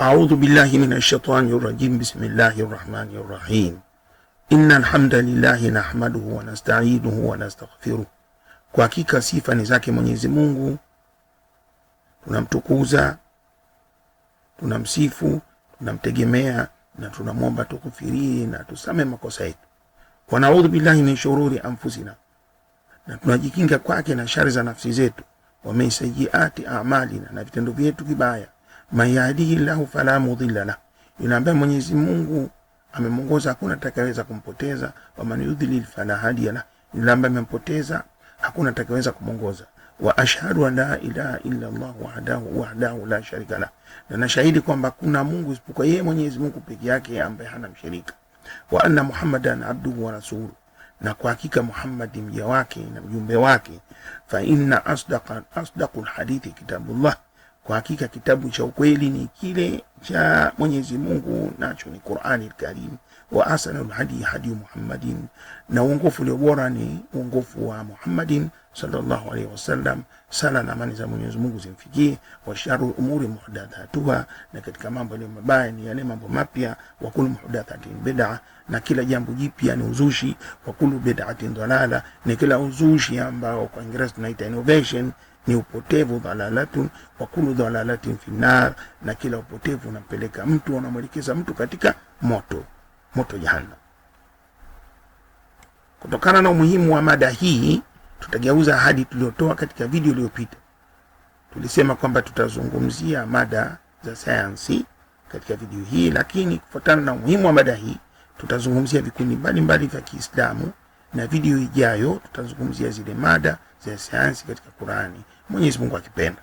أعوذ بالله من الشيطان الرجيم. بسم الله الرحمن الرحيم. إن الحمد لله نحمده ونستعينه ونستغفره. Kwa hakika sifa ni zake Mwenyezi Mungu, tunamtukuza, tunamsifu, tunamtegemea na tunamwomba tukufirie na tusame makosa yetu. Wa na'udhu billahi min shururi anfusina, na tunajikinga kwake na shari za nafsi zetu. Wa min sayyiati a'malina, na vitendo vyetu vibaya. Man yahdihillahu fala mudilla lahu, yule ambaye Mwenyezi Mungu amemongoza hakuna atakayeweza kumpoteza. Wa man yudlil fala hadiya lahu, yule ambaye amempoteza hakuna atakayeweza kumongoza. Wa ashhadu an la ilaha illa Allah wahdahu la sharika lahu, na nashahidi kwamba kuna Mungu isipokuwa yeye Mwenyezi Mungu peke yake ambaye hana mshirika. Wa anna Muhammadan abduhu wa rasuluhu, na kwa hakika Muhammad mja wake na mjumbe wake. Fa inna asdaqul hadithi kitabullah, kwa hakika kitabu cha ukweli ni kile cha Mwenyezi Mungu, nacho ni Qur'ani al-Karim. Wa ahsanul hadi hadi Muhammadin, na uongofu ulio bora ni uongofu wa Muhammadin sallallahu alaihi wasallam. Sala na amani za Mwenyezi Mungu zimfikie. Wa sharu umuri muhdathatuha, na katika mambo yale mabaya ni yale mambo mapya. Wa kullu muhdathatin bid'ah, na kila jambo jipya ni uzushi. Wa kullu bid'atin dalala, ni kila uzushi ambao kwa Kiingereza tunaita innovation ni upotevu. Dhalalatun wa kullu dhalalatin fi nar, na kila upotevu unampeleka mtu, unamwelekeza mtu katika moto jahannam. Kutokana na umuhimu wa mada hii, tutageuza ahadi tuliyotoa katika video iliyopita. Tulisema kwamba tutazungumzia mada za sayansi katika video hii, lakini kufuatana na umuhimu wa mada hii tutazungumzia vikundi mbalimbali vya Kiislamu, na video ijayo tutazungumzia zile mada za sayansi katika Qur'ani, Mwenyezi Mungu akipenda.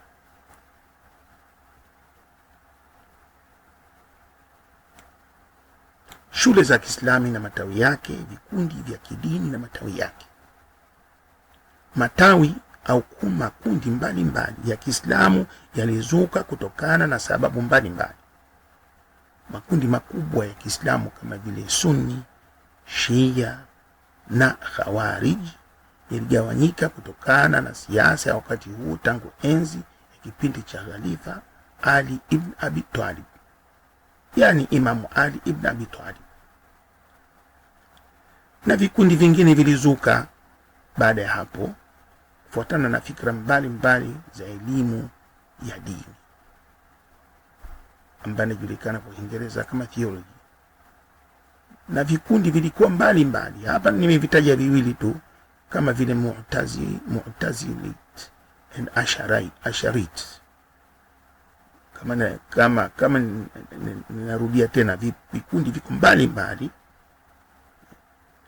Shule za Kiislamu na matawi yake, vikundi vya kidini na matawi yake. Matawi au makundi mbalimbali ya Kiislamu yalizuka kutokana na sababu mbalimbali. Makundi makubwa ya Kiislamu kama vile Sunni, Shia na Khawarij yaligawanyika kutokana na siasa ya wakati huo, tangu enzi ya kipindi cha Khalifa Ali ibn Abi Talib, yani Imamu Ali ibn Abi Talib. Na vikundi vingine vilizuka baada ya hapo kufuatana na fikra mbalimbali za elimu ya dini ambayo inajulikana kwa Kiingereza kama theology. Na vikundi vilikuwa mbalimbali. Hapa nimevitaja viwili tu, kama vile Mu'tazilit and Asharit. Kama ninarudia tena, vikundi viko mbalimbali,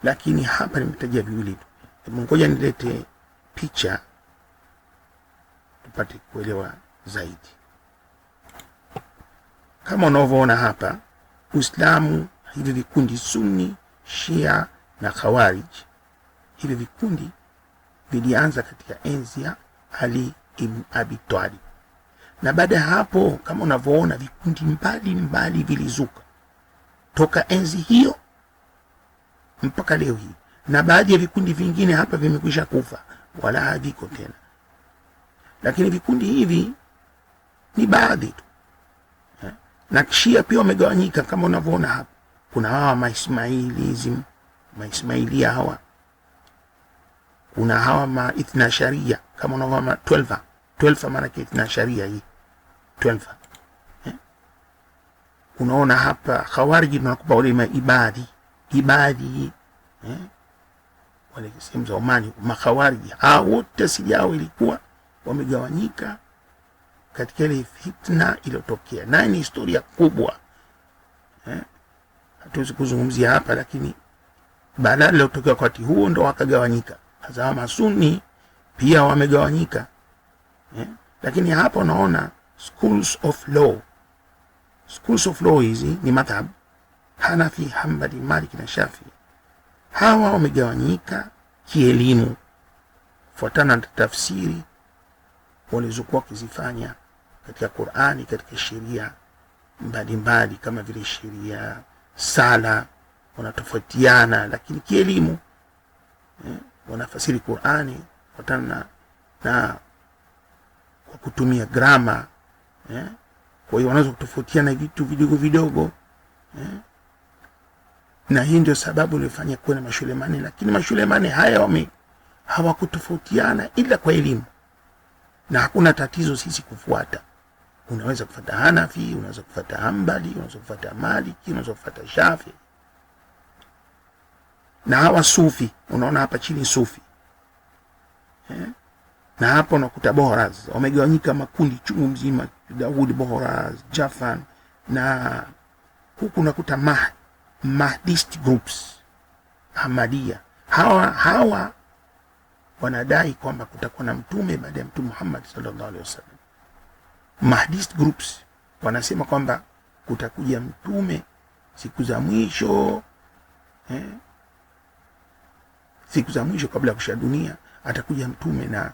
lakini hapa nimetaja viwili tu. Ngoja nilete picha tupate kuelewa zaidi. Kama unavyoona hapa, Uislamu, hivi vikundi Sunni, Shia na Khawarij, hivi vikundi vilianza katika enzi ya Ali ibn Abi Talib. Na baada ya hapo, kama unavyoona, vikundi mbalimbali vilizuka toka enzi hiyo mpaka leo hii. Na baadhi ya vikundi vingine hapa vimekwisha kufa, wala haviko tena. Lakini vikundi hivi ni baadhi tu. Na Shia pia wamegawanyika kama unavyoona hapa. Kuna hawa Maismailia hawa. Kuna hawa Ithna Sharia kama unavyoona 12 maana yake Ithna Sharia hii 12. Unaona hapa Khawarij tunakupa wale ibadi wale sehemu za Omani, makhawarij hao wote sijao ilikuwa wamegawanyika katika ile fitna iliyotokea, na ni historia kubwa. Hatuwezi kuzungumzia hapa, lakini baada ya iliyotokea wakati huo ndo wakagawanyika. Hasa Masuni pia wamegawanyika. Lakini hapa unaona schools of law hizi ni madhhab Hanafi, Hanbali, Maliki na Shafi. Hawa wamegawanyika kielimu kufuatana na tafsiri walizokuwa kuzifanya katika Qur'ani, katika sheria mbalimbali kama vile sheria sala, wanatofautiana, lakini kielimu wanafasiri Qur'ani kufuatana na kwa kutumia grama Kwa hiyo wanaweza kutofautiana vitu vidogo vidogo na hii ndio sababu ilifanya kuwe na mashule manne, lakini mashule manne haya hawakutofautiana ila kwa elimu, na hakuna tatizo sisi kufuata. Unaweza kufuata Hanafi, unaweza kufuata Hanbali, unaweza kufuata Maliki, unaweza kufuata Shafi. Na hawa Sufi, unaona hapa chini Sufi. Na hapa unakuta Bohraz, wamegawanyika makundi chungu mzima, Daud Bohraz, Jafan, na huku unakuta Mahdist groups, Ahmadiyya. Hawa wanadai kwamba kutakuwa na mtume baada ya Mtume Muhammad sallallahu alaihi wasallam. Mahdist groups wanasema kwamba kutakuja mtume siku za mwisho, siku za mwisho kabla ya kusha dunia atakuja mtume, na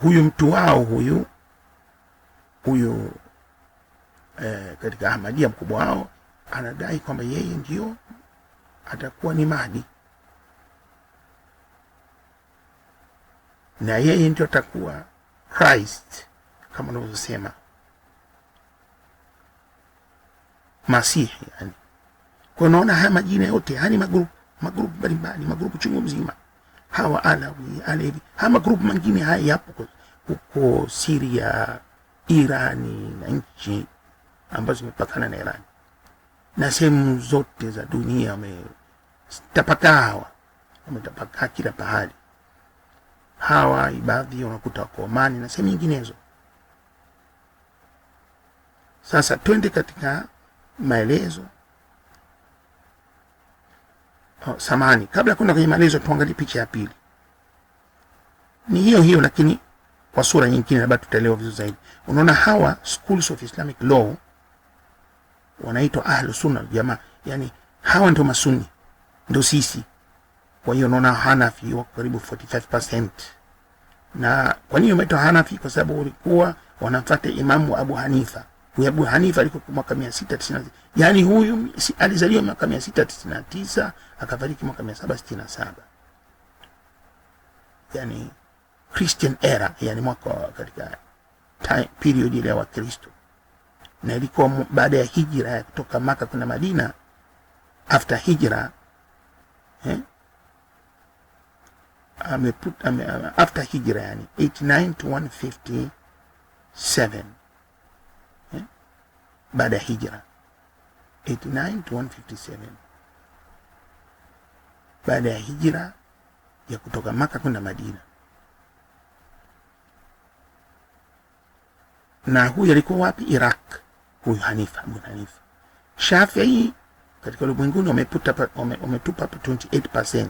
huyu mtu wao huyu katika Ahmadiyya mkubwa wao anadai kwamba yeye ndio atakuwa ni Mahdi, na yeye ndio atakuwa Christ kama unavyosema Masihi yani. Kwa unaona haya majina yote yani magrupu mbalimbali, magrupu chungu mzima, hawa Alawi, Alevi, haya magrupu mengine haya yapo huko Syria, Irani na nchi ambazo zimepakana na Irani na sehemu zote za dunia. Wametapakaa kila pahali. Hawa ibadhi unakuta wako Omani na sehemu nyinginezo. Sasa twende katika maelezo. Samani, kabla kwenda kwenye maelezo tuangalie picha ya pili. Ni hiyo lakini kwa sura nyingine, labda tutaelewa vizuri zaidi. Unaona hawa schools of Islamic law wanaitwa Ahlus Sunna wal Jamaa, yani hawa ndio masuni, ndio sisi. Kwa hiyo unaona Hanafi wako karibu 45%. Na kwa nini wameitwa Hanafi? Kwa sababu walikuwa wanafuata Imamu Abu Hanifa. Huyu Abu Hanifa alikuwa mwaka 690. Yani huyu alizaliwa mwaka 699 akafariki mwaka 767. Yani Christian era, yani mwaka katika time period ile ya Wakristo. Na ilikuwa baada ya hijra ya kutoka Maka kwenda Madina, after hijra after hijra yani 89 to 157 baada ya hijra 89 to 157 baada ya hijra ya kutoka Maka kwenda Madina. Na huyu alikuwa wapi? Iraq. Huyu Abu Hanifa. Shafi'i katika ulimwenguni wametupa 28%.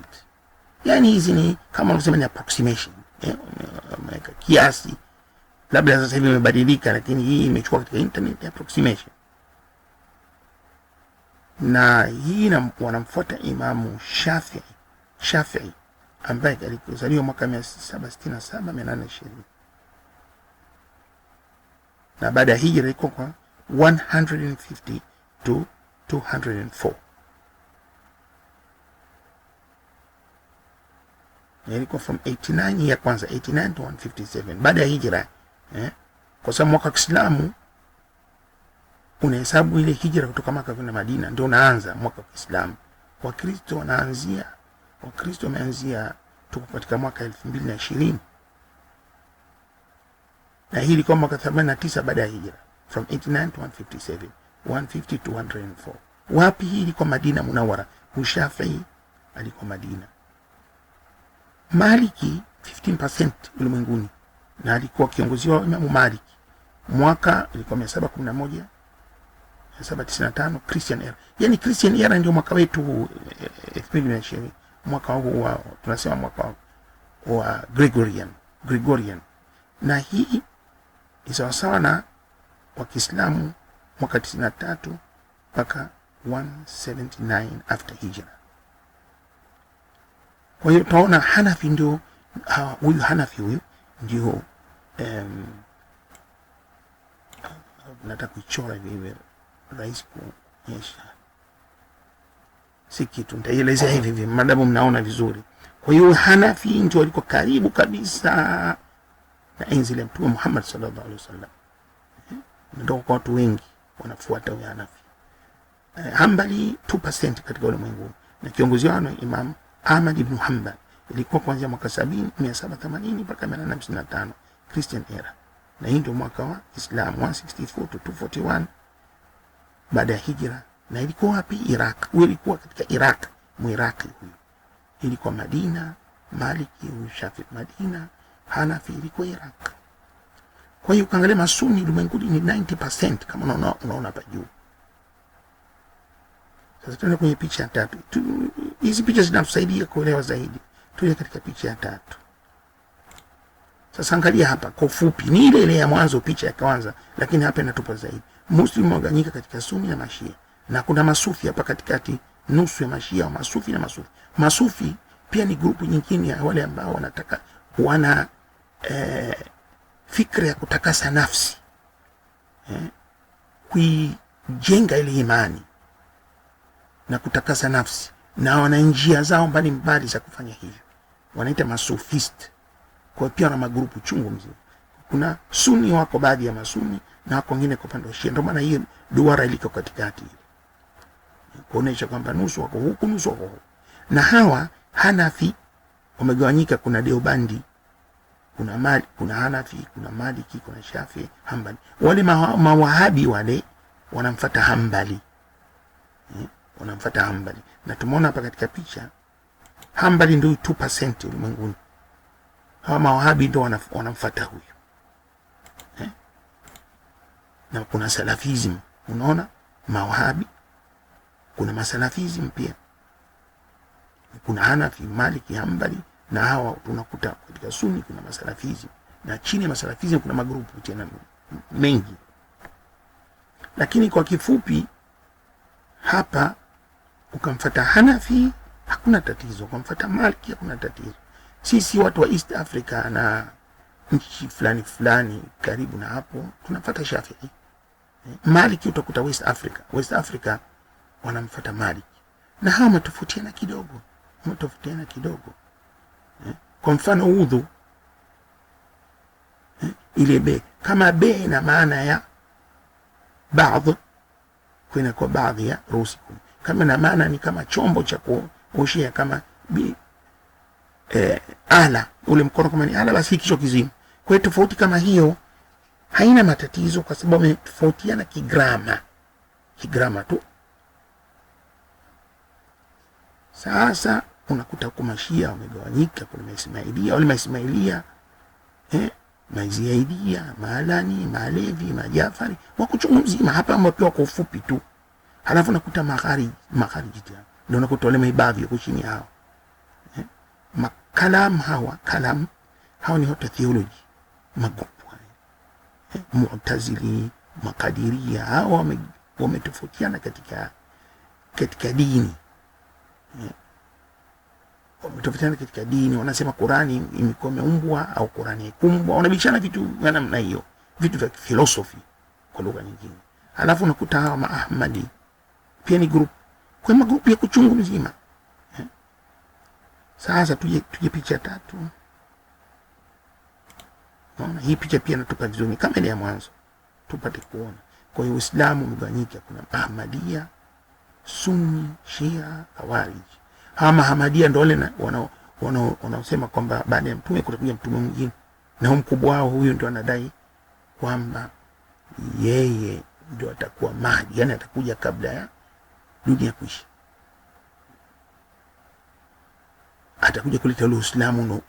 Yani hizi ni kama unasema ni approximation, wameweka kiasi, labda sasa hivi imebadilika, lakini hii imechukua katika internet approximation. Na hii wanamfuata Imamu Shafi'i ambaye alizaliwa mwaka 767 820. Na baada ya hijra ilikuwa kwa 150 to 204. Ilikuwa from 89 ya kwanza 89 to 157 baada ya hijra. Kwa sababu mwaka wa Kiislamu unahesabu ile hijra kutoka Maka kwenda Madina ndio unaanza mwaka wa Kiislamu. Wakristo wameanzia tuko katika mwaka 2020. Na hii ilikuwa mwaka 89 baada ya hijra, from 89 to 157, 150 to 104. Wapi? Hii ilikuwa Madina Munawwara. Shafi'i alikuwa Madina. Maliki 15% ulimwenguni, na alikuwa kiongozi wa Imam Maliki. Mwaka ilikuwa 711 795 Christian era. Yani Christian era ndio mwaka wetu 2020. Mwaka huu wa tunasema mwaka wa Gregorian. Na hii ni sawa na wa Kiislamu mwaka 93 mpaka 179 after hijra. Kwa hiyo tunaona Hanafi ndio huyu Hanafi huyu ndio nataka kuchora hivi rais kuonyesha si kitu, nitaelezea hivi madamu mnaona vizuri. Kwa hiyo Hanafi ndio alikuwa karibu kabisa na enzi ya Mtume Muhammad sallallahu alaihi wasallam. ndio kwa watu wengi wanafuata huyo Hanafi. Hanbali 2% katika ulimwengu, na kiongozi wao Imam Ahmad ibn Hanbal. Ilikuwa kuanzia mwaka 780 mpaka 855 Christian era, na hii ndio mwaka wa Islam 164 to 241 baada ya hijra. Na ilikuwa wapi? Iraq. Huyo ilikuwa katika Iraq, Muiraqi huyo. Ilikuwa Madina, Maliki huyo Shafi Madina, Hanafi ilikuwa Iraq. Kwa hiyo ukiangalia masuni ulimwenguni ni 90% kama unaona hapa juu. Sasa tuende kwenye picha ya 3. Hizi picha zinatusaidia kuelewa zaidi. Tuje katika picha ya 3. Sasa angalia hapa kwa ufupi, ni ile ile ya mwanzo, picha ya kwanza, lakini hapa inatupa zaidi. Muslimu waganyika katika Sunni na Mashia, na kuna masufi hapa katikati, nusu ya Mashia au masufi na masufi. Masufi pia ni grupu nyingine ya wale ambao wanataka fikra ya kutakasa nafsi, kuijenga ile imani na kutakasa nafsi, na wana njia zao mbalimbali za kufanya hivyo, wanaita masufist. Kwa pia na magrupu chungu mzima. Kuna Sunni wako baadhi ya masuni na wako wengine kwa upande wa Shia. Ndio maana hiyo duara iliko katikati ile, kuonesha kwamba nusu wako huku nusu wako huku. Na hawa Hanafi wamegawanyika, kuna Deobandi, kuna Hanafi, kuna Maliki, kuna Shafi, Hanbali. Wale mawahabi wale wanamfuata Hanbali, wanamfuata Hanbali. Na tumeona hapa katika picha Hanbali ndio 2% ulimwenguni. Hawa mawahabi ndio wanamfuata huyo. Na kuna salafism, unaona mawahabi, kuna masalafism pia, kuna Hanafi, Maliki, Hanbali, na hawa tunakuta katika Sunni kuna masalafism, na chini ya masalafism kuna magrupu tena mengi. Lakini kwa kifupi hapa, ukamfuata Hanafi hakuna tatizo, ukamfuata Maliki hakuna tatizo. Sisi watu wa East Africa na nchi fulani fulani karibu na hapo tunafuata Shafi'i. Maliki utakuta West Africa wanamfuata Maliki, na hawa matofautiana kidogo, Kwa mfano udhu, ile be, kama be na maana ya baadhi, kuna kwa baadhi ya rusikum, kama na maana ni kama chombo cha kuoshea, kama ala, ule mkono kama ni ala, basi kichwa kizima. Kwa hiyo tofauti kama hiyo haina matatizo, kwa sababu wametofautiana kigrama tu. Sasa unakuta kwa Mashia wamegawanyika, kuna Maismailia, wale Maismailia, Maziaidia, Maalani, Malevi, Majafari, wako chungu mzima. Hapa wamepewa kwa ufupi tu. Halafu unakuta Makhariji tena, ndio unakuta wale Maibadhi wako chini hao. Kalam hawa ni hota theology, magrupu Mu'tazili, Makadiria, hawa wametofautiana katika dini. Wametofautiana katika dini, wanasema Qurani imekuwa imeumbwa au Qurani haikumbwa, wanabishana vitu vya namna hiyo, vitu vya philosophy kwa lugha nyingine. Halafu unakuta hawa Maahmadi pia ni group, kwa magrupu ya kuchungu mzima. Sasa tuje picha 3. Naona hii picha pia natupa vizuri kama ile ya mwanzo, tupate kuona. Kwa hiyo Uislamu umegawanyika, kuna Ahmadiyya, Sunni, Shia, Khawarij. Hawa Ahmadiyya ndio wale wanaosema kwamba baada ya mtume kutakuja mtume mwingine, na mkubwa wao huyo ndio anadai kwamba yeye ndio atakuwa Mahdi, yani atakuja kabla ya dunia kuisha. Atakuja kuleta ule Uislamu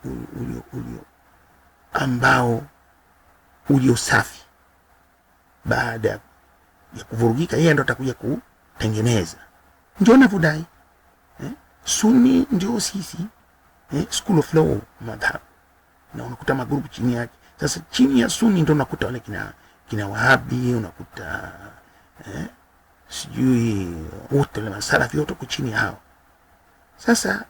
ambao ulio safi. Baada ya kuvurugika, yeye ndo atakuja kutengeneza. Ndio anavodai. Sunni ndio sisi, school of law madhhab, na unakuta magrupu chini yake. Sasa chini ya Sunni ndio unakuta wale kina Wahabi, unakuta sijui wote wale masalafi wote kwa chini hao. Sasa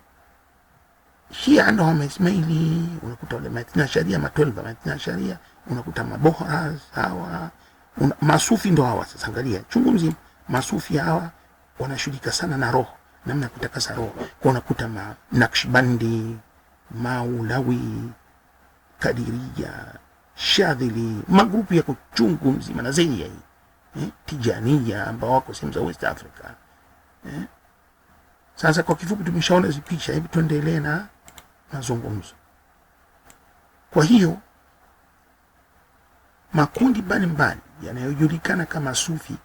Shia ndo Maismaili, unakuta wale Maithna Sharia, Matolba Maithna Sharia, unakuta Mabohra hawa, masufi ndo hawa. Sasa angalia chungu mzima, masufi hawa wanashughulika sana na roho, namna ya kutakasa roho. Kwa unakuta Naqshbandi, Maulawi, Kadiria, Shadhili, magrupu ya kuchungu mzima, na zaidi ya hii Tijania ambao wako sehemu za West Africa. Sasa kwa kifupi tumeshaona hizo picha, hivi tuendelee na mazungumzo. Kwa hiyo makundi mbalimbali yanayojulikana kama Sufi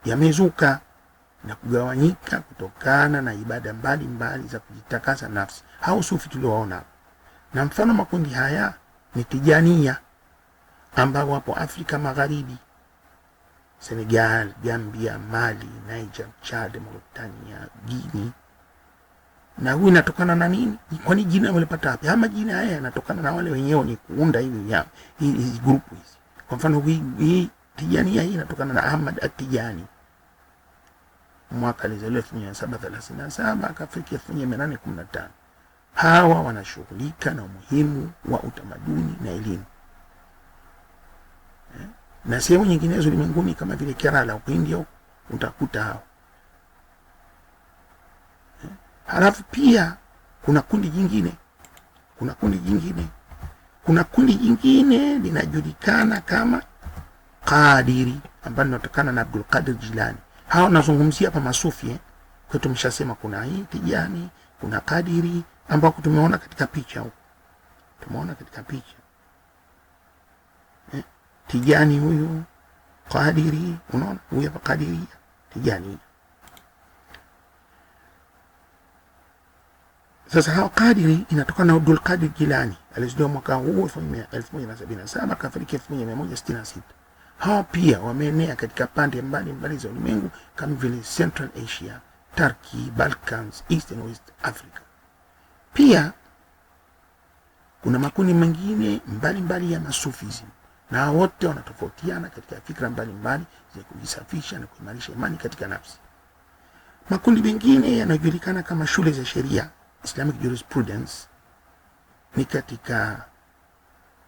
yamezuka na kugawanyika kutokana na ibada mbalimbali za kujitakasa nafsi. Hao Sufi tuliowaona, na mfano makundi haya ni Tijania ambao wapo Afrika Magharibi, Senegal, Gambia, Mali, Niger, Chad, Mauritania, Guinea. Na huyu inatokana na nini? Kwani jina walipata wapi? Ama jina haya yanatokana na wale wenyewe ni kuunda hizi grupu hizi. Kwa mfano hii Tijania hii inatokana na Ahmad At-Tijani. Mwaka alizaliwa 1737 akafariki 1815. Hawa wanashughulika na umuhimu wa utamaduni na elimu. Na sehemu nyinginezo ulimwenguni kama vile Kerala huko India utakuta hao. Halafu pia kuna kundi jingine linajulikana kama Qadiri ambalo linatokana na Abdul Qadir Jilani. Hao nazungumzia hapa masufi. Kwa tumeshasema kuna hii Tijani, kuna Qadiri ambao tumeona katika picha huko. Tijani huyu, Qadiri, unaona huyu hapa Qadiri, Tijani. Sasa hao Qadiri inatokana na Abdul Qadir Jilani, alizaliwa mwaka huu 1177 akafariki 1166. Hao pia wameenea katika pande mbalimbali za ulimwengu kama vile Central Asia, Turkey, Balkans, East and West Africa. Pia kuna makundi mengine mbalimbali ya Masufism, na wote wanatofautiana katika fikra mbalimbali za kujisafisha na kuimarisha imani katika nafsi. Makundi mengine yanajulikana kama shule za sheria, Islamic jurisprudence, ni katika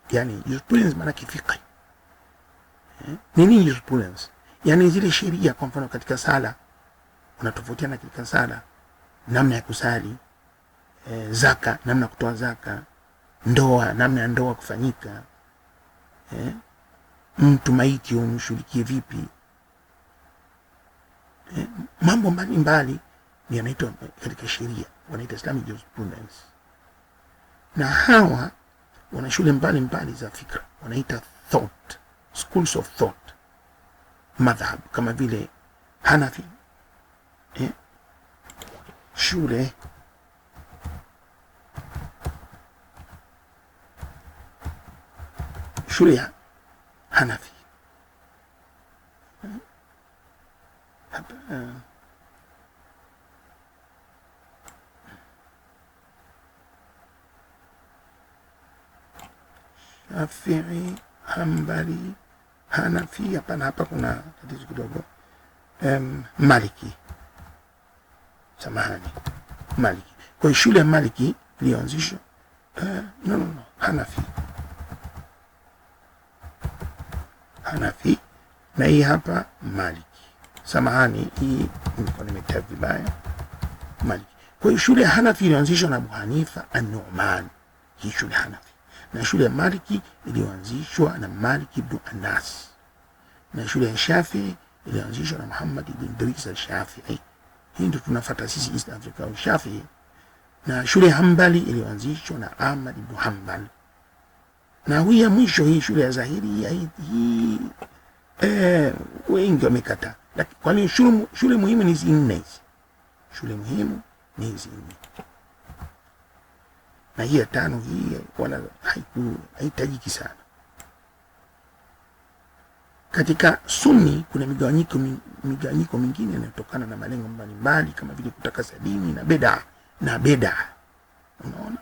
jurisprudence maana fiqh. Nini jurisprudence? Yani zile sheria, kwa mfano katika sala unatofautiana katika sala, namna ya kusali, zaka, namna kutoa zaka, ndoa, namna ya ndoa kufanyika, mtu maiti umshughulikie vipi, mambo mbalimbali yanaitwa katika sheria, wanaita Islamic jurisprudence. Na hawa wana shule mbalimbali za fikra, wanaita thought, schools of thought, madhhab kama vile Hanafi, shule ya Hanafi. Shafi'i, Hanbali, Hanafi, hapa kuna tatizo kidogo. Maliki. Maliki. Kwa shule ya Maliki ilianzishwa Hanafi, na hii hapa Maliki. Hii nilikuwa nimetaja vibaya. Maliki. Kwa shule ya Hanafi ilianzishwa na Abu Hanifa An-Nu'man, hii shule Hanafi. Na shule ya Maliki ilianzishwa na Malik ibn Anas. Na shule ya Shafi'i ilianzishwa na Muhammad ibn Idris al-Shafi'i. Hii ndio tunafuata sisi East Africa au Shafi'i. Na shule ya Hanbali ilianzishwa na Ahmad ibn Hanbal. Na huyu ya mwisho, hii shule ya Zahiri, hii wengi wamekataa. Lakini kwa nini? Shule muhimu ni hizi nne. Na hii ya tano hii wala haitajiki sana. Katika Sunni kuna migawanyiko mingine inayotokana na malengo mbalimbali kama vile kutakasa dini na bid'a. Unaona?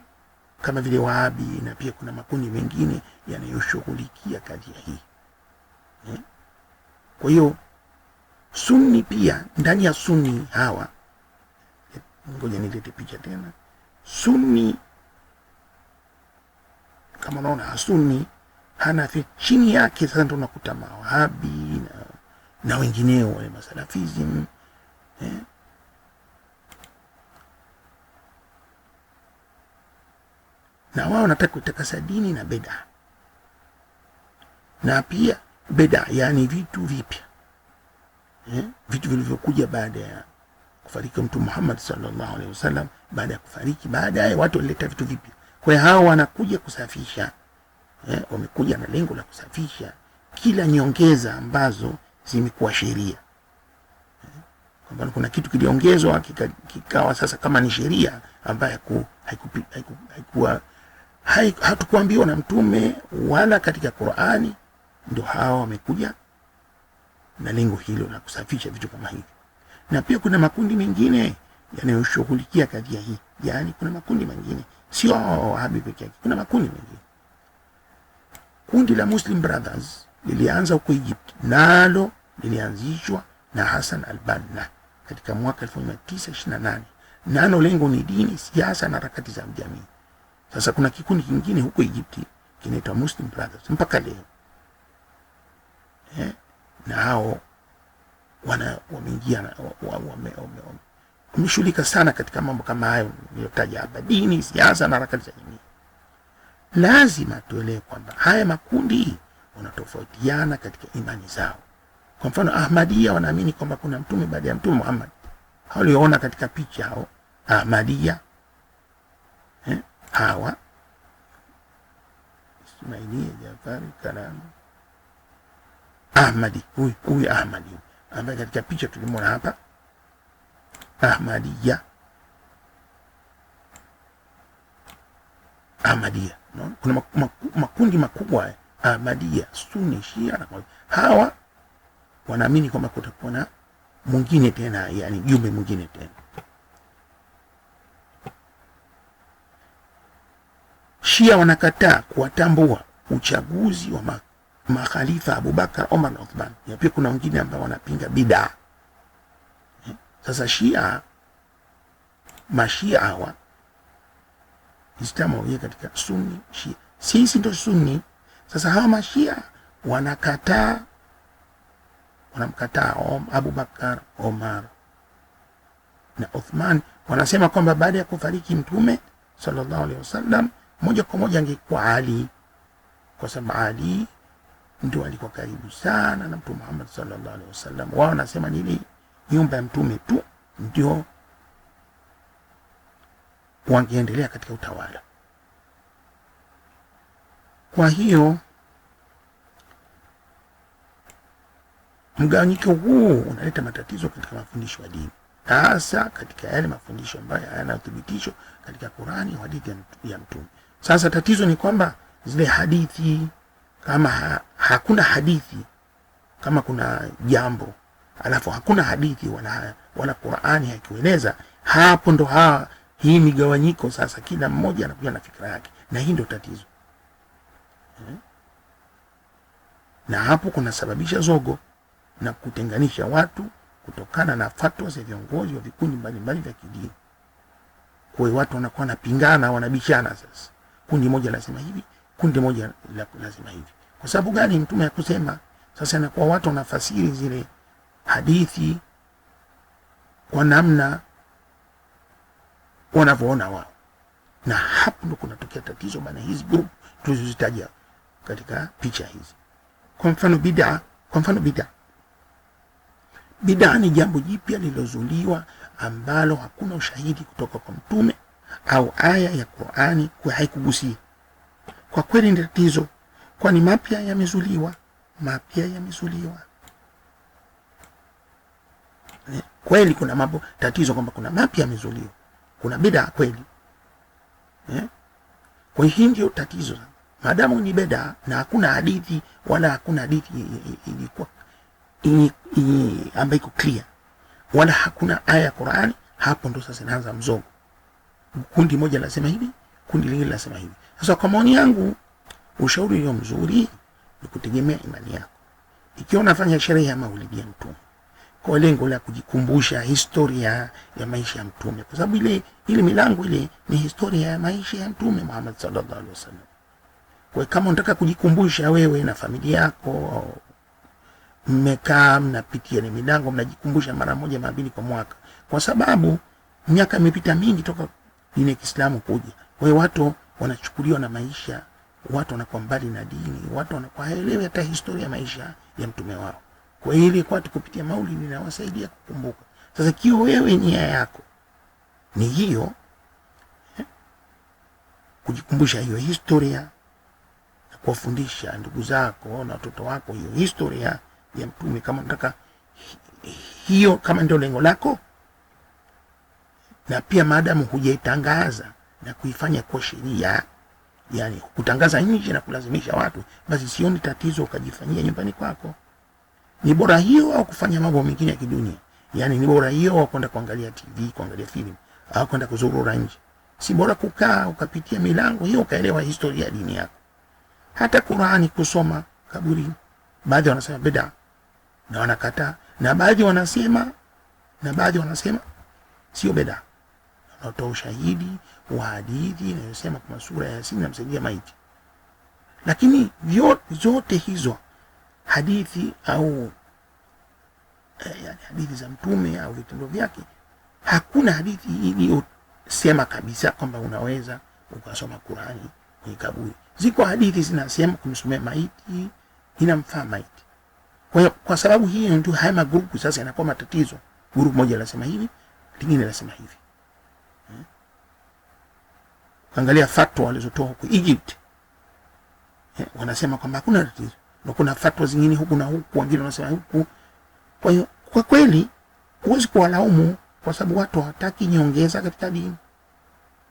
Kama vile Wahabi, na pia kuna makundi mengine yanayoshughulikia kazi hii. Kwa hiyo Sunni pia, ndani ya Sunni hawa, ngoja nilete picha tena. Sunni kama unaona, Sunni Hanafi, chini yake sasa ndio unakuta Mawahabi na wengineo wale Masalafism. Na wao wanataka kutakasa dini na bid'a. Na pia bid'a yani vitu vipya. vitu vilivyokuja baada ya kufariki Mtume Muhammad sallallahu alaihi wasallam. Baada ya kufariki, baadaye watu walileta vitu vipya. Kwa hiyo hao wanakuja kusafisha, wamekuja na lengo la kusafisha kila nyongeza ambazo zimekuwa sheria. Kwa kuna kitu kiliongezwa kikawa sasa kama ni sheria ambayo hatukuambiwa na Mtume wala katika Qur'ani, ndio hao wamekuja na lengo hilo la kusafisha vitu kama hivi. Na pia kuna makundi mengine yanayoshughulikia kadhia hii. Yaani kuna makundi mengine, sio Wahabi pekee yake, kuna makundi mengine. Kundi la Muslim Brothers lilianza huko Egypt, nalo lilianzishwa na Hassan al-Banna katika mwaka 1928. Nalo lengo ni dini, siasa na harakati za jamii. Sasa kuna kikundi kingine huko Egypt kinaitwa Muslim Brothers mpaka leo. Na hao wameingia wameshughulika sana katika mambo kama hayo niliyotaja hapa, dini, siasa na harakati za jamii. Lazima tuelewe kwamba haya makundi wanatofautiana katika imani zao. Kwa mfano, Ahmadiyya wanaamini kwamba kuna mtume baada ya Mtume Muhammad. Hao waliona katika picha hao Ahmadiyya, hawa Ismaili, Jafari, Karam, Ahmadi, huyu Ahmadi ambaye katika picha tulimwona hapa, Ahmadiyya, Ahmadiyya. Kuna makundi makubwa, Ahmadiyya, Sunni, Shia na hawa wanaamini kwamba kutakuwa na mwingine tena, yani jumbe mwingine tena. Shia wanakataa kuwatambua uchaguzi wa makhalifa Abubakar, Omar na Uthman. Ya pia kuna wengine ambao wanapinga bid'a. Sasa Shia, Mashia hawa Islamu wao katika Sunni, Shia. Sisi ndio Sunni. Sasa hawa Mashia wanamkataa Abubakar, Omar na Uthman. Wanasema kwamba baada ya kufariki Mtume sallallahu alaihi wasallam, moja kwa moja angekuwa Ali, kwa sababu Ali ndio alikuwa karibu sana na Mtume Muhammad sallallahu alaihi wasallam. Wao wanasema ni ile nyumba ya Mtume tu ndio wangeendelea katika utawala. Kwa hiyo mgawanyiko huu unaleta matatizo katika mafundisho ya dini, hasa katika yale mafundisho ambayo hayana uthibitisho katika Qur'ani au hadithi ya Mtume. Sasa tatizo ni kwamba zile hadithi, kama hakuna hadithi, kama kuna jambo alafu hakuna hadithi wala Qur'ani haikueleza, hapo ndo hii migawanyiko. Sasa kila mmoja anakuja na fikra yake, na hii ndo tatizo. Na hapo kunasababisha zogo na kutenganisha watu kutokana na fatwa za viongozi wa vikundi mbalimbali vya kidini. Kwa hiyo watu wanakuwa wanapingana, wanabishana. Sasa kundi moja lazima hivi, kundi moja lazima hivi. Kwa sababu gani? Mtume hakusema. Sasa inakuwa watu wanafasiri zile hadithi kwa namna wanavyoona wao, na hapo ndo kunatokea tatizo bana. Hizi group tulizozitaja katika picha hizi, kwa mfano bid'a ni jambo jipya lilozuliwa ambalo hakuna ushahidi kutoka kwa Mtume au aya ya Qur'ani kwa haikugusia. Kwa kweli ni tatizo, kwani mapya yamezuliwa. Kweli kuna mambo tatizo kwamba kuna mapya yamezuliwa, kuna bid'a kweli. Kwa hiyo ndio tatizo. Maadamu ni bid'a na hakuna hadithi wala hakuna hadithi ilikuwa ambayo iko clear, wala hakuna aya ya Qur'ani, hapo ndo sasa inaanza mzogo. Kundi moja lasema hivi, kundi lingine lasema hivi. Sasa kwa maoni yangu, ushauri ulio mzuri ni kutegemea imani yako. Ikiwa unafanya sherehe ya Maulidi ya Mtume kwa lengo la kujikumbusha historia ya maisha ya Mtume, kwa sababu ile milango ile ni historia ya maisha ya Mtume Muhammad sallallahu alaihi wasallam. Kwa kama unataka kujikumbusha wewe na familia yako, mmekaa mnapitia ni milango, mnajikumbusha mara moja mara mbili kwa mwaka, kwa sababu miaka imepita mingi toka dini ya Kiislamu kuja. Kwa hiyo watu wanachukuliwa na maisha, watu wanakuwa mbali na dini, watu wanakuwa haelewi hata historia ya maisha ya mtume wao. Kwa ile kwa kupitia maulidi inawasaidia kukumbuka. Sasa kio wewe nia yako ni hiyo, kujikumbusha hiyo historia na kuwafundisha ndugu zako na watoto wako hiyo historia ya Mtume, kama unataka hiyo, kama ndio lengo lako, na pia maadamu hujaitangaza na kuifanya kwa sheria, yani kutangaza nje na kulazimisha watu, basi sioni tatizo ukajifanyia nyumbani kwako. Ni bora hiyo au kufanya mambo mengine ya kidunia. Yani ni bora hiyo au kwenda kuangalia TV, kuangalia film, au kwenda kuzurura nje. Si bora kukaa ukapitia milango hiyo ukaelewa historia ya dini yako. Hata Qur'ani kusoma kaburi, baadhi wanasema bid'a na wanakataa, na baadhi wanasema sio bid'a. Wanatoa ushahidi wa hadithi inayosema kwa sura ya Yasin inamsaidia maiti. Lakini zote hizo hadithi au yani hadithi za Mtume au vitendo vyake, hakuna hadithi iliyosema kabisa kwamba unaweza ukasoma Qur'ani kwenye kaburi. Ziko hadithi zinasema kumsomea maiti inamfaa maiti. Kwa sababu hiyo ndio haya magrupu sasa yanakuwa matatizo. Grupu moja linasema hivi, lingine linasema hivi. Angalia fatwa walizotoa huko Egypt. Wanasema kwamba hakuna tatizo. Na kuna fatwa zingine huku na huku, wengine wanasema huku. Kwa hiyo kwa kweli huwezi kuwalaumu kwa sababu watu hawataki nyongeza katika dini.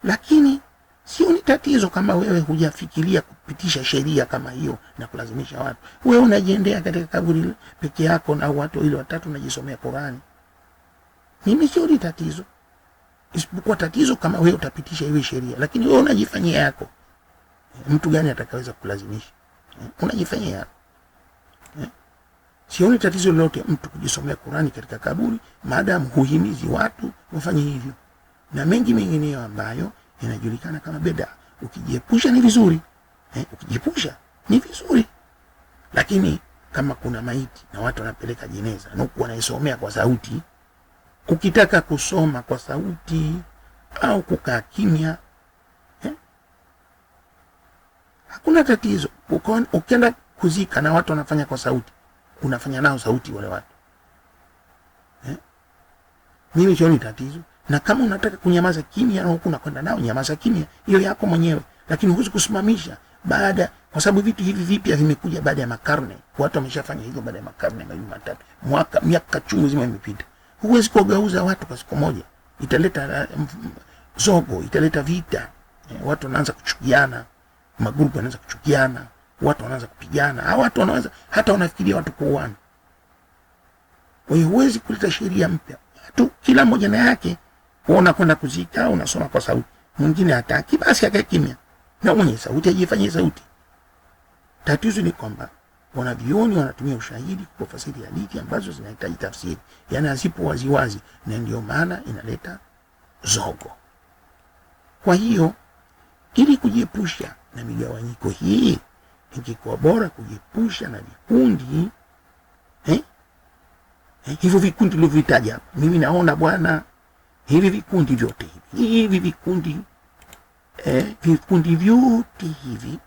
Lakini sio ni tatizo kama wewe hujafikiria kupitisha sheria kama hiyo na kulazimisha watu. Wewe unajiendea katika kaburi peke yako na watu ile watatu unajisomea Qur'ani. Mimi sio ni tatizo. Isipokuwa tatizo kama wewe utapitisha hiyo sheria, lakini wewe unajifanyia yako. Mtu gani atakaweza kulazimisha? Unajifanyia yako. Sioni tatizo lolote mtu kujisomea Qur'ani katika kaburi, maadamu huhimizi watu wafanye hivyo. Na mengi mengineyo ambayo yanajulikana kama bid'a. Ukijiepusha ni vizuri. Ukijiepusha ni vizuri. Lakini kama kuna maiti na watu wanapeleka jeneza na huku wanaisomea kwa sauti, ukitaka kusoma kwa sauti au kukaa kimya, hakuna tatizo. Ukienda kuzika na watu wanafanya kwa sauti, unafanya nao sauti wale watu. Mimi sioni tatizo. Na kama unataka kunyamaza kimya na huku unakwenda nao, nyamaza kimya, hiyo yako mwenyewe. Lakini huwezi kusimamisha kwa sababu vitu hivi vipya vimekuja baada ya makarne. Watu wameshafanya hivyo baada ya makarne matatu. Miaka chungu zima imepita. Huwezi kugeuza watu kwa siku moja. Italeta zogo, italeta vita. Watu wanaanza kuchukiana, magrupu yanaanza kuchukiana, watu wanaanza kupigana, au watu wanaanza hata wanafikiria watu kuuana. Kwa hiyo huwezi kuleta sheria mpya. Tu kila mmoja na yake. Unaona kwenda kuzika, unasoma kwa sauti. Mwingine hataki, basi akae kimya. Na mwenye sauti ajifanyie sauti. Tatizo ni kwamba wanavioni wanatumia ushahidi kufasiri hadithi ambazo zinahitaji tafsiri. Yaani hazipo waziwazi, na ndio maana inaleta zogo. Kwa hiyo ili kujiepusha na migawanyiko hii, ingekuwa bora kujiepusha na vikundi hivyo vikundi nilivyotaja hapa. Mimi naona bwana, hivi vikundi vyote hivi vikundi vyote hivi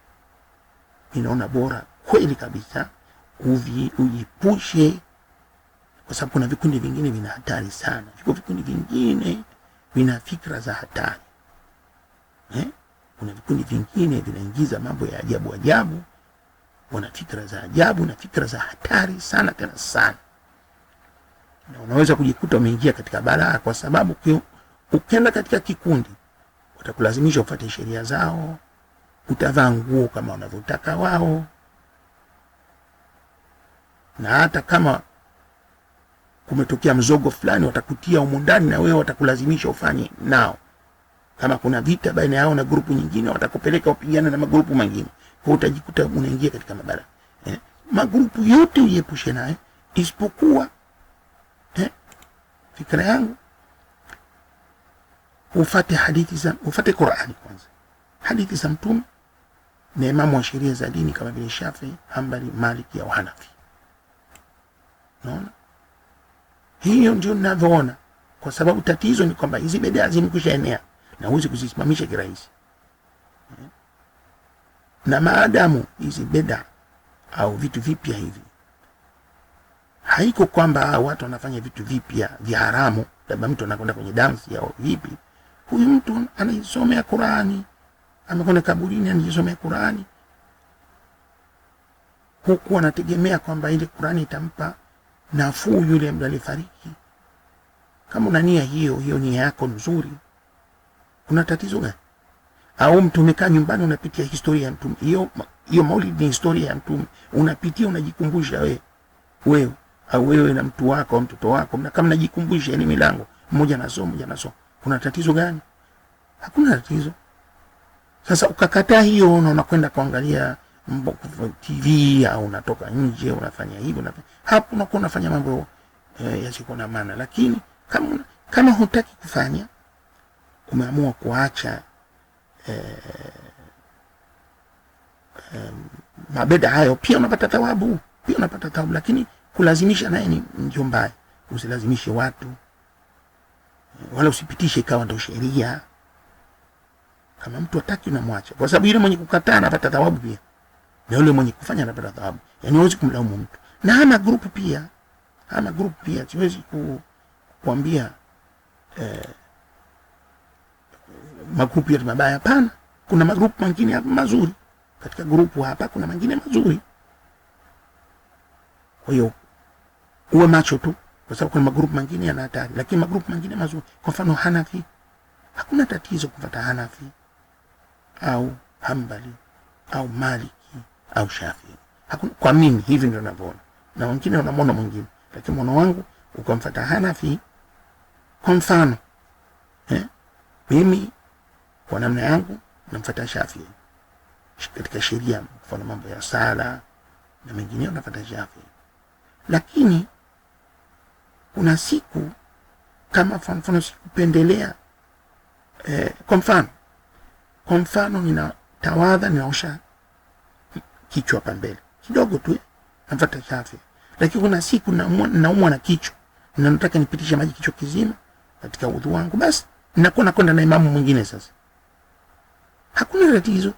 ninaona bora kweli kabisa ujipushe, kwa sababu kuna vikundi vingine vina hatari sana. Vikundi vingine vina fikra za hatari. Kuna vikundi vingine vinaingiza mambo ya ajabu ajabu, wana fikra za ajabu na fikra za hatari sana tena sana. Na unaweza kujikuta umeingia katika balaa, kwa sababu ukienda katika kikundi watakulazimisha ufuate sheria zao, utavaa nguo kama wanavyotaka wao, na hata kama kumetokea mzogo fulani watakutia humo ndani na wewe watakulazimisha ufanye nao. Kama kuna vita baina yao na grupu nyingine, watakupeleka upigane na magrupu mengine. Kwa utajikuta unaingia katika mabara. Magrupu yote ujiepushe nayo, isipokuwa fikra yangu ufate Qur'ani kwanza. Hadithi za Mtume na imamu wa sheria za dini kama vile Shafi, Hanbali, Maliki au Hanafi. Naona hiyo ndio ninavyoona, kwa sababu tatizo ni kwamba hizi bid'a zimekwisha enea na huwezi kuzisimamisha kirahisi. Na maadamu hizi bid'a au vitu vipya hivi haiko kwamba watu wanafanya vitu vipya vya haramu, labda mtu anakwenda kwenye dansi au vipi. Huyu mtu anaisomea Qur'ani, amekwenda kaburini anajisomea Qur'ani, huku anategemea kwamba ile Qur'ani itampa nafuu yule mtu aliyefariki. Kama una nia hiyo, hiyo nia yako nzuri, kuna tatizo gani? Au mtu umekaa nyumbani unapitia historia ya Mtume, hiyo maulid ni historia ya Mtume, unapitia unajikumbusha wewe au wewe na mtu wako au mtoto wako, kama najikumbusha ile milango, mmoja anasoma, kuna tatizo gani? Hakuna tatizo. Sasa ukakataa hiyo na unakwenda kuangalia TV au unatoka nje unafanya hivyo, hapo unakuwa unafanya mambo yasiko na maana. Lakini kama hutaki kufanya, umeamua kuacha mabeda hayo, pia unapata thawabu, lakini kulazimisha naye ni ndio mbaya. Usilazimishe watu, wala usipitishe ikawa ndio sheria. Kama mtu hataki unamwacha, kwa sababu yule mwenye kukataa anapata thawabu pia, na yule mwenye kufanya anapata thawabu. Yani huwezi kumlaumu mtu. Na hama group pia siwezi kuambia magrupu yote mabaya, hapana. Kuna magrupu mengine mazuri. Katika grupu hapa kuna mengine mazuri. Kwa hiyo uwe macho tu, kwa sababu kuna magrupu mengine yana hatari, lakini magrupu mengine mazuri. Kwa mfano Hanafi, hakuna tatizo kufuata Hanafi au Hanbali au Maliki au Shafi'i. Hakuna, kwa mimi hivi ndio ninavyoona. Na wengine wanaona mwingine, lakini mwana wangu ukamfuata Hanafi kwa mfano, mimi kwa namna yangu namfuata Shafi'i katika sheria, kwa mambo ya sala na mengineyo nafuata Shafi'i. Lakini kuna siku kama mfano sikupendelea, kwa mfano ninatawadha, ninaosha kichwa hapa mbele kidogo tu, nafuata Shafi'i. Lakini kuna siku naumwa na kichwa na nataka nipitishe maji kichwa kizima katika udhu wangu, basi ninakuwa nakwenda na imamu mwingine. Sasa hakuna tatizo,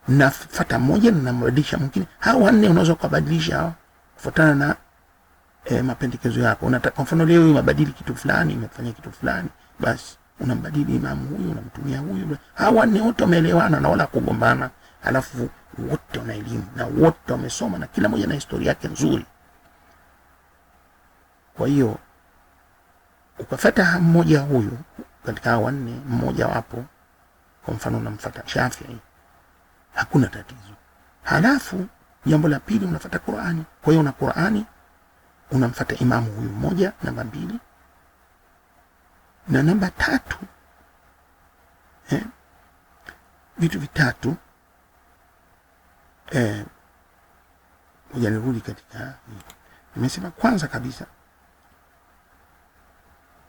nafuata mmoja na namrudisha mwingine. Hao wanne unaweza kubadilisha hao kufuatana na mapendekezo yako. Unataka kwa mfano leo mabadili kitu fulani, umefanya kitu fulani, basi unambadili imamu huyu, unamtumia huyu. Hao wanne wote wameelewana na wala kugombana, alafu wote wana elimu na wote wamesoma na kila mmoja na historia yake nzuri. Kwa hiyo ukafuata mmoja huyu katika hao wanne, mmoja wapo, kwa mfano unamfuata Shafi'i, hakuna tatizo. Halafu jambo la pili unafuata Qur'ani. Kwa hiyo una Qur'ani, unamfuata imamu huyu mmoja, namba 2. Na namba 3, vitu vitatu, ngoja nirudi katika, nimesema kwanza kabisa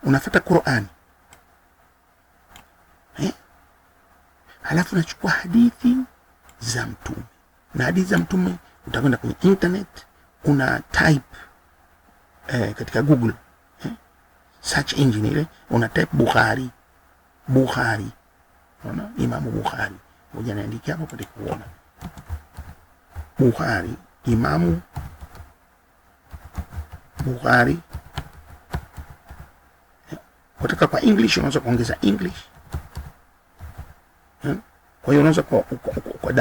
unafuata Qur'ani, halafu unachukua hadithi za Mtume. Na hadithi za Mtume utakwenda kwenye internet, una type katika Google, search engine ile, una type Bukhari, unaona Imamu Bukhari, ngoja niandike hapo pale kuona Bukhari, Imamu Bukhari. Kutoka kwa English unaweza kuongeza English. Kwa hiyo unaweza kwa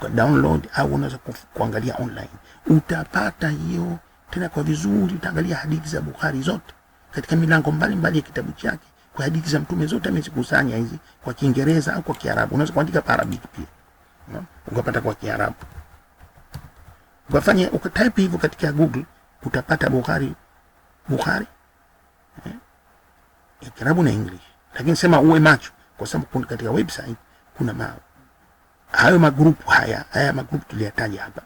download au unaweza kuangalia online. Utapata hiyo tena kwa vizuri, utaangalia hadithi za Bukhari zote katika milango mbalimbali ya kitabu chake. Kwa hadithi za Mtume zote amezikusanya hizi kwa Kiingereza au kwa Kiarabu. Unaweza kuandika kwa Arabic pia, ukapata kwa Kiarabu. Ukatype hivyo katika Google, utapata Bukhari ya Kiarabu na English. Lakini sema uwe macho, kwa sababu katika website kuna hayo magrupu haya magrupu tuliyataja hapa,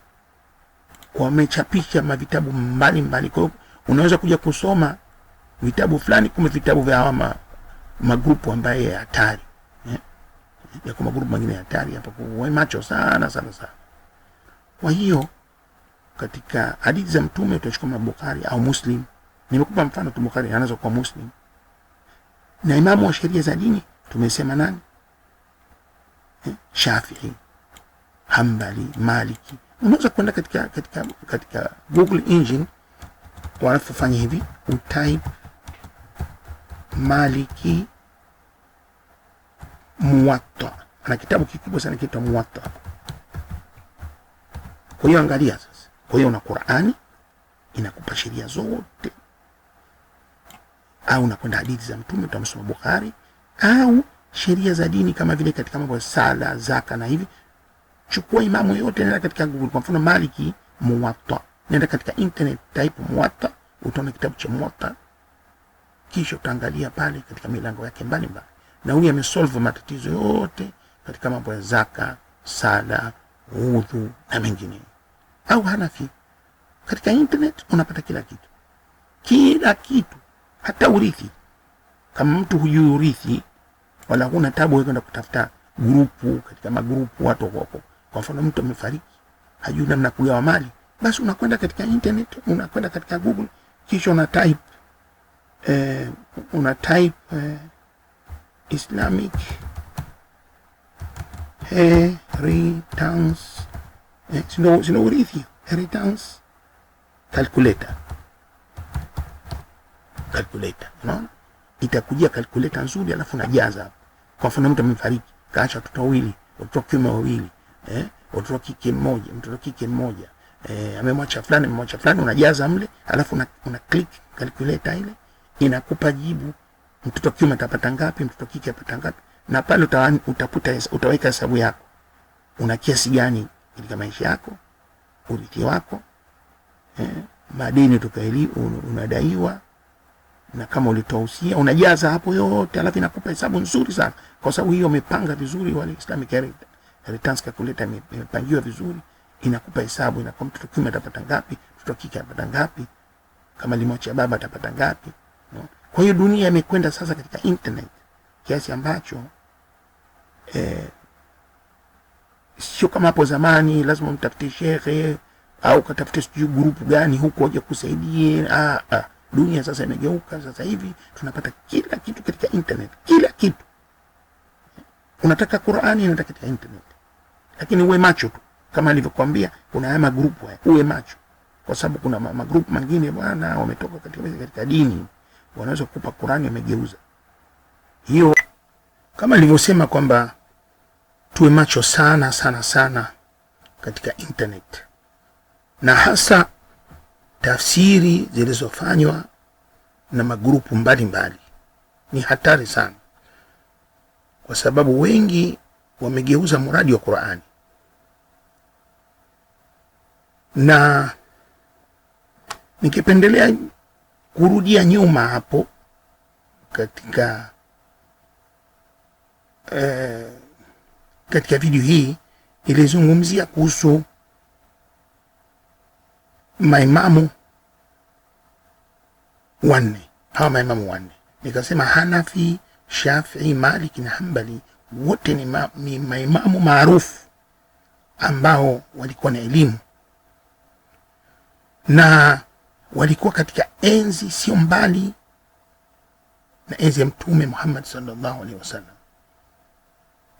wamechapisha vitabu mbalimbali. Kwa hiyo unaweza kuja kusoma vitabu fulani, kumbe vitabu vya hawa magrupu ambaye ya hatari, ya kwa magrupu mengine ya hatari. Hapa uwe macho sana. Kwa hiyo katika hadithi za Mtume utachukua Bukhari au Muslim. Nimekupa mfano tu, Bukhari anaanza kwa Muslim. Na imamu wa sheria za dini tumesema nani? Shafi'i, Hanbali, Maliki. Unaweza kwenda katika Google engine wanafanya hivi, utype Maliki Muwatta. Ana kitabu kikubwa sana kinaitwa Muwatta. Kwa hiyo angalia sasa. Kwa hiyo una Qur'ani inakupa sheria zote, au unakwenda hadithi za Mtume utamsoma Bukhari, au sheria za dini kama vile katika mambo ya sala, zaka na hivi. Chukua imamu yote, nenda katika Google, kwa mfano Maliki Muwatta, nenda katika internet type Muwatta, utaona kitabu cha Muwatta, kisha utaangalia pale katika milango yake mbalimbali, na huyu amesolve matatizo yote katika mambo ya zaka, sala, udhu na mengine. Au Hanafi, katika internet unapata kila kitu, hata urithi. Kama mtu hujui urithi wala huna tabu wewe kwenda kutafuta grupu, katika magrupu watu wako, kwa mfano mtu amefariki hajui namna kugawa mali, basi unakwenda katika internet, unakwenda katika Google, kisha una type Islamic inheritance, sino urithi, inheritance calculator, unaona itakujia calculator nzuri, alafu unajaza hapo. Kwa mfano mtu amefariki kaacha watoto wawili, watoto kiume wawili, watoto kike mmoja, amemwacha fulani, unajaza mle, alafu una click calculator, ile inakupa jibu, mtoto kiume atapata ngapi, mtoto kike atapata ngapi, na pale utaweka hesabu yako, una kiasi gani katika maisha yako, urithi wako, madeni unadaiwa, na kama ulitohusia unajaza hapo yote, alafu inakupa hesabu nzuri sana, kwa sababu hiyo umepanga vizuri. Wale Islamic inheritance calculator imepangiwa vizuri, inakupa hesabu, inakuwa mtoto kiume atapata ngapi, mtoto kike atapata ngapi, kama limwacha baba atapata ngapi, no? Kwa hiyo dunia imekwenda sasa katika internet kiasi ambacho sio kama hapo zamani lazima mtafute shekhe au katafute sijui grupu gani huko aje kusaidie. Dunia sasa imegeuka. Sasa hivi tunapata kila kitu katika internet, kila kitu. Unataka Qur'ani unataka katika internet, lakini uwe macho tu, kama nilivyokuambia kuna haya magrupu haya, uwe macho, kwa sababu kuna magrupu mengine bwana wametoka katika dini, wanaweza kukupa Qur'ani wamegeuza hiyo. Kama nilivyosema kwamba tuwe macho sana katika internet, na hasa tafsiri zilizofanywa na magrupu mbalimbali ni hatari sana, kwa sababu wengi wamegeuza muradi wa Qur'ani. Na nikipendelea kurudia nyuma hapo katika video hii ilizungumzia kuhusu maimamu wanne. Hawa maimamu wanne nikasema Hanafi, Shafi'i, Maliki na Hanbali wote ni maimamu maarufu ambao walikuwa na elimu na walikuwa katika enzi sio mbali na enzi ya Mtume Muhammad sallallahu alaihi wasallam,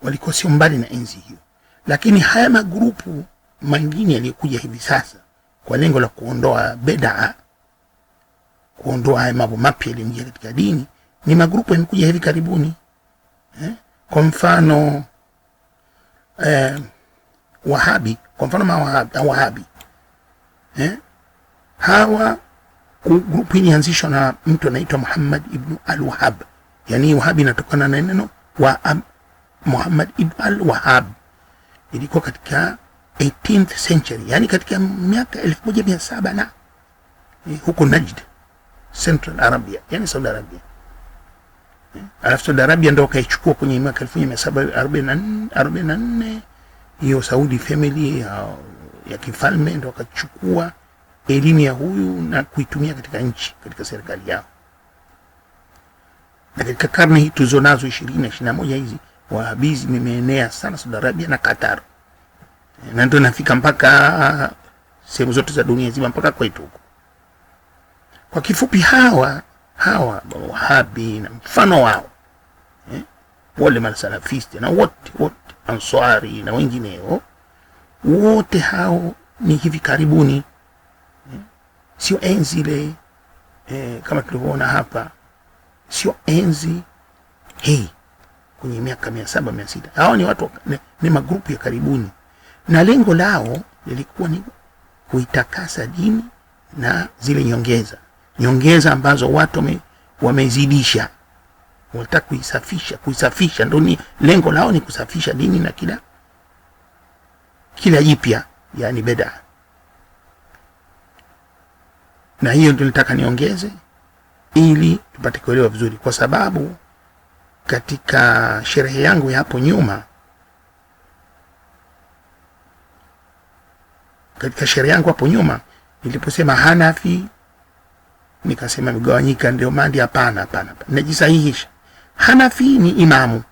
walikuwa sio mbali na enzi hiyo. Lakini haya magrupu mengine yaliyokuja hivi sasa kwa lengo la kuondoa bid'a, kuondoa haya mambo mapya yaliyoingia katika dini, ni magrupu yamekuja hivi karibuni. Kwa mfano Wahabi, kwa mfano Wahabi, hawa grupu hii ilianzishwa na mtu anaitwa Muhammad ibn al-Wahhab. Yani Wahabi inatokana na neno Muhammad ibn al-Wahhab. Ilikuwa katika 18th century, yani katika miaka 1700 na huko Najd, Central Arabia, yani Saudi Arabia. Alafu Saudi Arabia ndio kaichukua kwenye mwaka 1744 hiyo Saudi family ya kifalme ndio akachukua elimu ya huyu na kuitumia katika nchi, katika serikali yao. Na katika karne hii tuzonazo 20 na 21 hizi, Wahabizi mimeenea sana Saudi Arabia na Qatar, na ndio nafika mpaka sehemu zote za dunia nzima, mpaka kwetu huko. Kwa kifupi, hawa Wahabi na mfano wao, wale masalafisti na wote Ansari na wengineo, wote hao ni hivi karibuni, sio enzi ile kama tulivyoona hapa, sio enzi hii kwenye miaka 700 600. Hao ni watu ni magrupu ya karibuni, na lengo lao lilikuwa ni kuitakasa dini na zile nyongeza ambazo watu wamezidisha, wanataka kuisafisha. Ndio ni lengo lao, ni kusafisha dini na kila jipya, yani bid'a. Na hiyo ndio nataka niongeze ili tupate kuelewa vizuri, kwa sababu katika sherehe yangu ya hapo nyuma, niliposema Hanafi nikasema mgawanyika ndio mandi. Hapana, najisahihisha. Hanafi ni imamu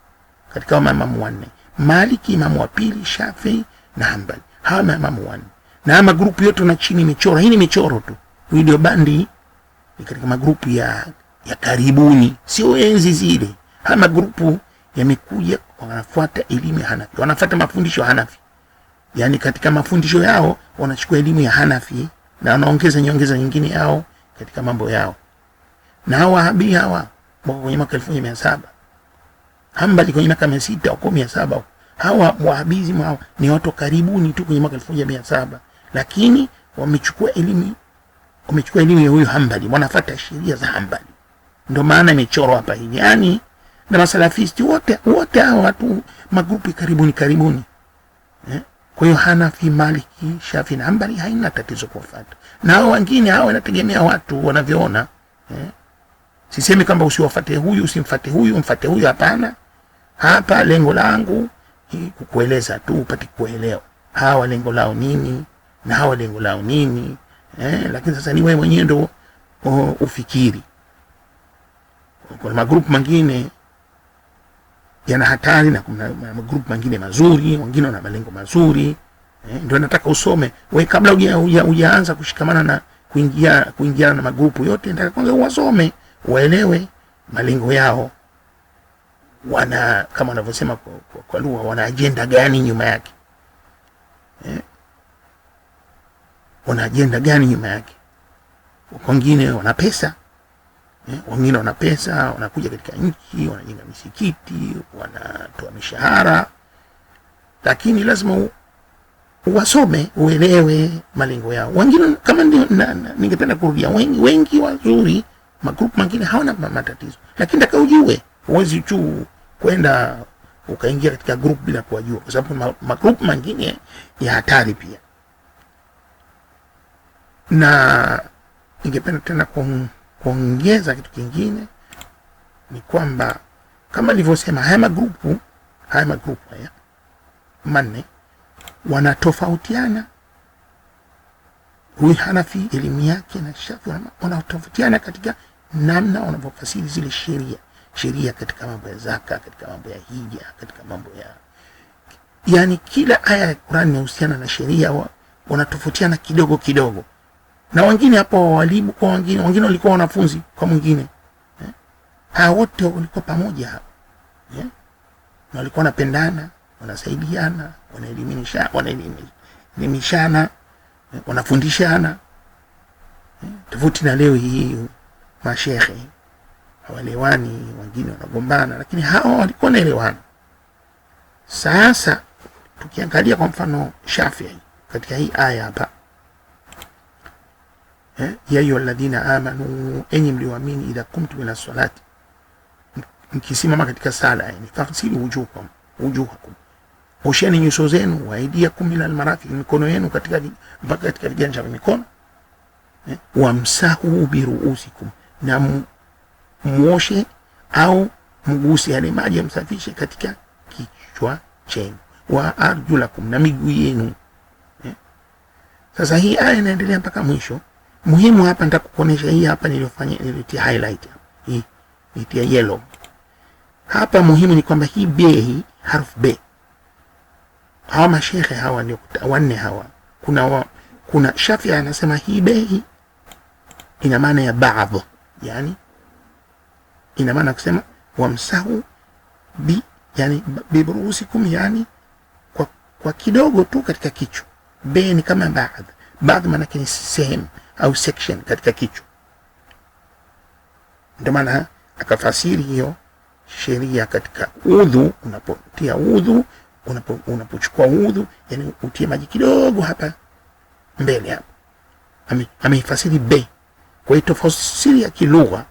katika maimamu wanne, Maliki imamu wa pili, Shafi na Hanbali. Hawa maimamu wanne, na magrupu yote na chini michoro. Hii ni michoro tu. Video bandi ni katika magrupu ya karibuni, sio enzi zile. Haya magrupu yamekuja, wanafuata elimu ya Hanafi, wanafuata mafundisho ya Hanafi. Yani katika mafundisho yao wanachukua elimu ya Hanafi na wanaongeza nyongeza nyingine yao katika mambo yao. Na hawa Wahabi hawa kwenye mwaka 1700, Hanbali kwenye mwaka 600 au 1700. Hawa Wahabism hawa ni watu karibuni tu kwenye mwaka 1700, lakini wamechukua elimu ya huyo Hanbali, wanafuata sheria za Hanbali. Ndio maana imechorwa hapa hivi. Yani na masalafisti wote hawa watu magrupu karibuni. Kwa hiyo Hanafi, Maliki, Shafi na Hanbali haina tatizo kufuata. Na hao wengine hao inategemea watu wanavyoona. Sisemi kwamba usiwafuate huyu, usimfuate huyu, umfuate huyu, hapana. Hapa lengo langu kukueleza tu upate kuelewa hawa lengo lao nini na hawa lengo lao nini. Lakini sasa ni wewe mwenyewe ndio ufikiri. Kuna magrupu mengine yana hatari na kuna magrupu mengine mazuri, wengine wana malengo mazuri. Ndio nataka usome wewe kabla hujaanza kushikamana na kuingia na magrupu yote. Nataka kwanza uwasome, uelewe malengo yao, kama wanavyosema kwa lugha, wana agenda gani nyuma yake. Wana agenda gani nyuma yake. Wengine wana pesa, wanakuja katika nchi, wanajenga misikiti, wanatoa mishahara. Lakini lazima uwasome, uelewe malengo yao. Wengine kama ndio ningependa kurudia, wengi wazuri, magrupu mengine hawana matatizo, lakini nataka ujue. Huwezi tu kwenda ukaingia katika group bila kuwajua, kwa sababu magrupu mengine ya hatari pia. Na ningependa tena kuongeza kitu kingine, ni kwamba kama nilivyosema, haya magrupu haya manne wanatofautiana. Huyu Hanafi elimu yake na Shafi wanatofautiana katika namna wanavyofasiri zile sheria katika mambo ya zaka, katika mambo ya hija, katika mambo ya yani kila aya ya Qur'an inahusiana na sheria, wanatofautiana kidogo. Na wengine hapo walimu kwa wengine walikuwa wanafunzi kwa mwingine. Hao wote walikuwa pamoja hapo. Na walikuwa wanapendana, wanasaidiana, wanaelimishana, wanafundishana. Tofauti na leo hii mashehe hawelewani, wengine wanagombana, lakini hao walikuwa wanaelewana. Sasa tukiangalia kwa mfano Shafi'i katika hii aya hapa, ya ayyuhalladhina amanu, enyi mlioamini, idha kumtum ila salati, mkisimama katika sala, yani faghsilu wujuhakum, osheni nyuso zenu, wa aydiyakum ila almarafiq, mikono yenu mpaka katika viganja vya mikono, wamsahu biruusikum, na muoshe au mguse yale maji, msafishe katika kichwa chenu, wa arjulakum, na miguu yenu. Sasa hii aya inaendelea mpaka mwisho. Muhimu hapa nitakuonesha hii hapa nilitia highlight hii nitia yellow hapa. Muhimu ni kwamba hii b, hii harfu b, hawa mashehe hawa ndio wanne hawa. Kuna Shafi anasema hii b hii ina maana ya baadhi, yani ina maana kusema wamsahu bi, yani biruusikum, yani kwa kidogo tu katika kichwa. B ni kama baadhi maana ni sehemu au section katika kichwa. Ndio maana akafasiri hiyo sheria katika udhu. Unapotia udhu, unapochukua udhu, yani utie maji kidogo hapa mbele hapa. Ameifasiri be. Kwa hiyo tafsiri ya kilugha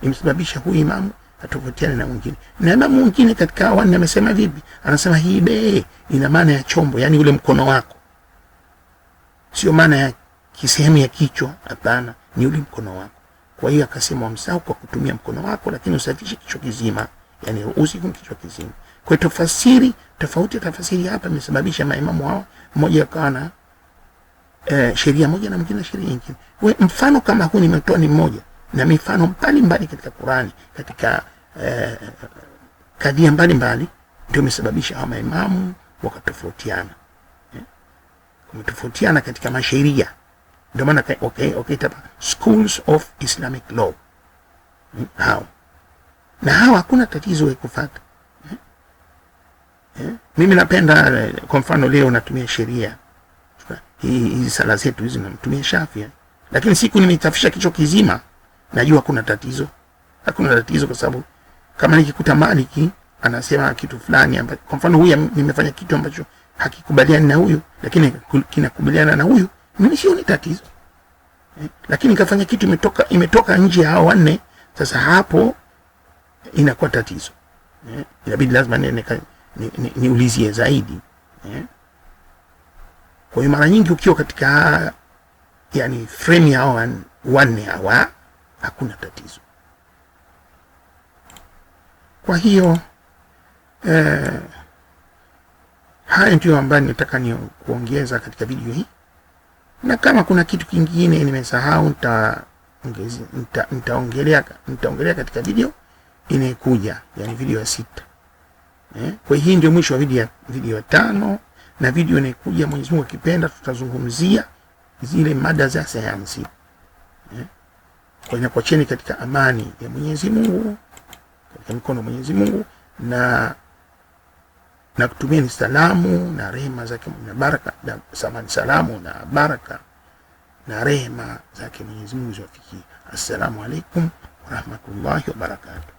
imesababisha huyu imamu atofautiane na mwingine. Na imamu mwingine katika wanne amesema vipi? Anasema hii be ina maana ya chombo, yani ule mkono wako. Sio maana ya kisehemu ya kichwa, hapana, ni ule mkono wako. Kwa hiyo akasema wamsahau kwa kutumia mkono wako, lakini usafishe kichwa kizima, yani usiku kichwa kizima. Kwa hiyo tafasiri hapa imesababisha maimamu hao mmoja akawa na sheria moja na mwingine sheria nyingine. Mfano kama huu nimetoa ni mmoja, na mifano mbalimbali katika Qur'ani, katika kadhia mbalimbali, ndio imesababisha hao maimamu wakatofautiana. Wametofautiana katika masheria. Ndio maana wakaita schools of Islamic law. Hao na hawa hakuna tatizo ya kufuata. Mimi napenda kwa mfano leo natumia sheria hizi sala zetu hizi namtumia Shafii, lakini siku nimetafisha kichwa kizima najua hakuna tatizo. Hakuna tatizo kwa sababu kama nikikuta Maliki anasema kitu fulani ambacho kwa mfano huyu nimefanya kitu ambacho hakikubaliani na huyu lakini kinakubaliana na huyu, mimi sioni tatizo. Lakini kafanya kitu imetoka nje ya hao wanne, sasa hapo inakuwa tatizo. Inabidi lazima niulizie zaidi. Kwa hiyo mara nyingi ukiwa katika yani frame ya hao wanne hawa hakuna tatizo. Kwa hiyo haya ndio ambayo nataka ni kuongeza katika video hii, na kama kuna kitu kingine nimesahau nitaongelea katika video inayokuja, yani video ya 6. Kwa hii ndio mwisho wa video ya 5, na video inayokuja Mwenyezi Mungu akipenda tutazungumzia zile mada za sayansi. Kwa hiyo kuacheni katika amani ya Mwenyezi Mungu, katika mikono ya Mwenyezi Mungu, na kutumieni salamu na rehema zake na baraka na salamu na baraka na rehema zake Mwenyezi Mungu ziwafikie. Assalamu alaikum wa rahmatullahi wa barakatuh.